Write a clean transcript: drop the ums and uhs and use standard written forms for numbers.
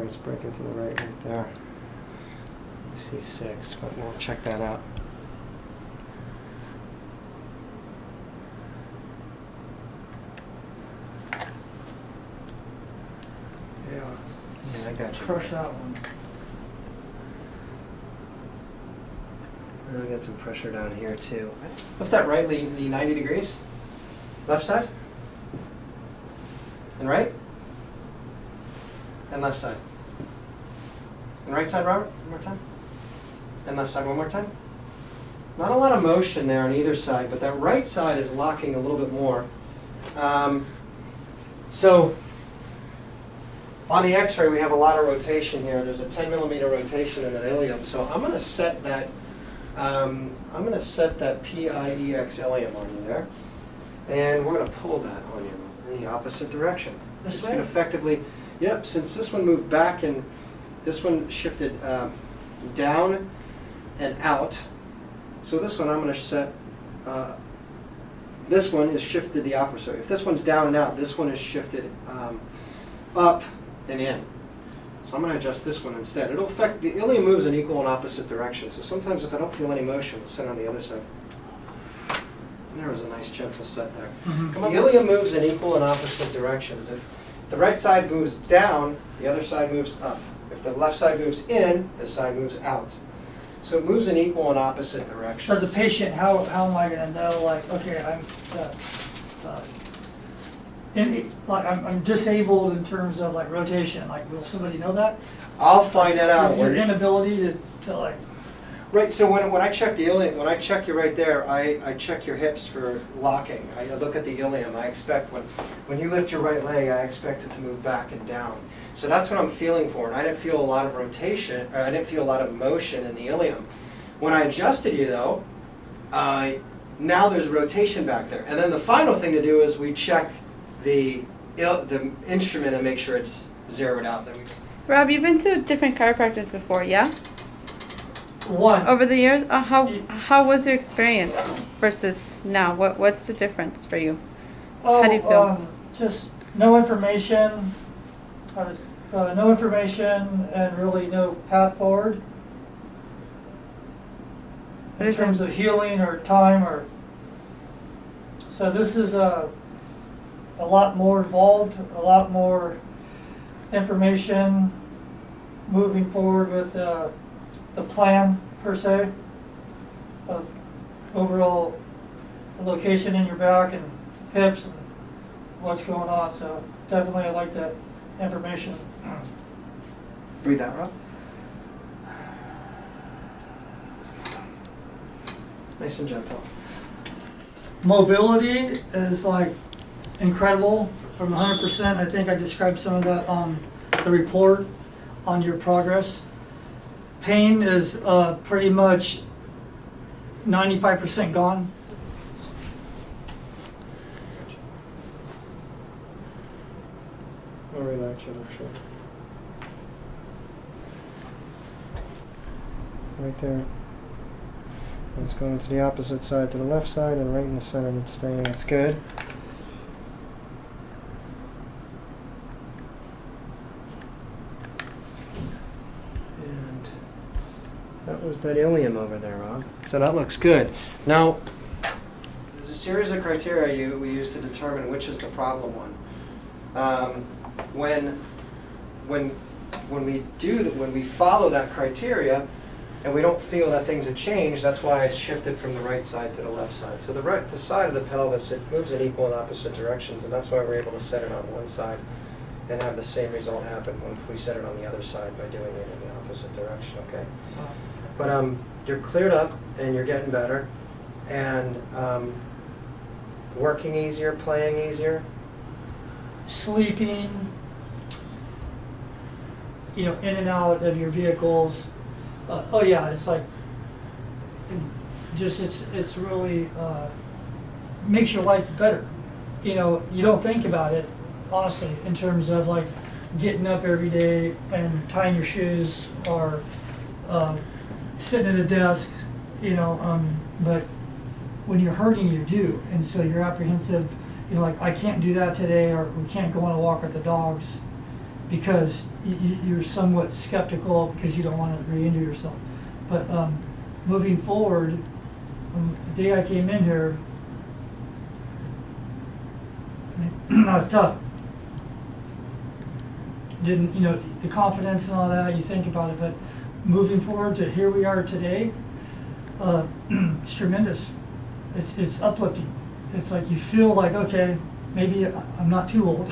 it's breaking to the right there. You see 6, but we'll check that out. Yeah, I got you. Crush that one. And we got some pressure down here too. Lift that right knee 90 degrees. Left side. And right. And left side. And right side, Robert. One more time. And left side one more time. Not a lot of motion there on either side, but that right side is locking a little bit more. So on the x-ray, we have a lot of rotation here. There's a 10 millimeter rotation in the ilium. So I'm going to set that PIEX ilium on you there. And we're going to pull that on you in the opposite direction. This It's way? going to effectively, yep, since this one moved back and this one shifted down and out. So this one I'm going to set, this one is shifted the opposite. If this one's down and out, this one is shifted up and in. So I'm going to adjust this one instead. It'll affect, the ilium moves in equal and opposite directions. So sometimes if I don't feel any motion, I'll set on the other side. And there was a nice gentle set there. Mm-hmm. The ilium moves in equal and opposite directions. If the right side moves down, the other side moves up. If the left side moves in, this side moves out. So it moves in equal and opposite directions. As a patient, how am I going to know, like, okay, I'm disabled in terms of like rotation? Like, will somebody know that? I'll find that out. Your inability to like. Right, so when I check the ilium, when I check you right there, I check your hips for locking. I look at the ilium. I expect when you lift your right leg, I expect it to move back and down. So that's what I'm feeling for. And I didn't feel a lot of rotation, or I didn't feel a lot of motion in the ilium. When I adjusted you though, now there's rotation back there. And then the final thing to do is we check the instrument and make sure it's zeroed out. Then Rob, you've been to different chiropractors before, yeah? One. Over the years, how was your experience versus now? What's the difference for you? Oh, How do you feel? Just no information. No information and really no path forward What in is terms it? of healing or time or. So this is a lot more involved, a lot more information moving forward with the plan per se of overall location in your back and hips and what's going on. So definitely I like that information. breathe out, Rob. Nice and gentle. Mobility is like incredible from 100%. I think I described some of that on the report on your progress. Pain is pretty much 95% gone. I'll relax your left shoulder. Right there. Let's go into the opposite side to the left side and right in the center of it staying. That's good. And that was that ilium over there, Rob. So that looks good. Now, there's a series of criteria we use to determine which is the problem one. When we follow that criteria and we don't feel that things have changed, that's why it's shifted from the right side to the left side. So the side of the pelvis, it moves in equal and opposite directions, and that's why we're able to set it on one side and have the same result happen if we set it on the other side by doing it in the opposite direction, okay? But you're cleared up and you're getting better, and working easier, playing easier. Sleeping, in and out of your vehicles. Oh yeah, it's like, it's really makes your life better. You don't think about it, honestly, in terms of like getting up every day and tying your shoes or sitting at a desk, but when you're hurting, you do. And so you're apprehensive, like I can't do that today, or we can't go on a walk with the dogs. because you're somewhat skeptical because you don't want to re-injure yourself. But moving forward, the day I came in here, that was tough. Didn't, you know, the confidence and all that, you think about it, but moving forward to here we are today, it's tremendous. It's uplifting. It's like you feel like, okay, maybe I'm not too old.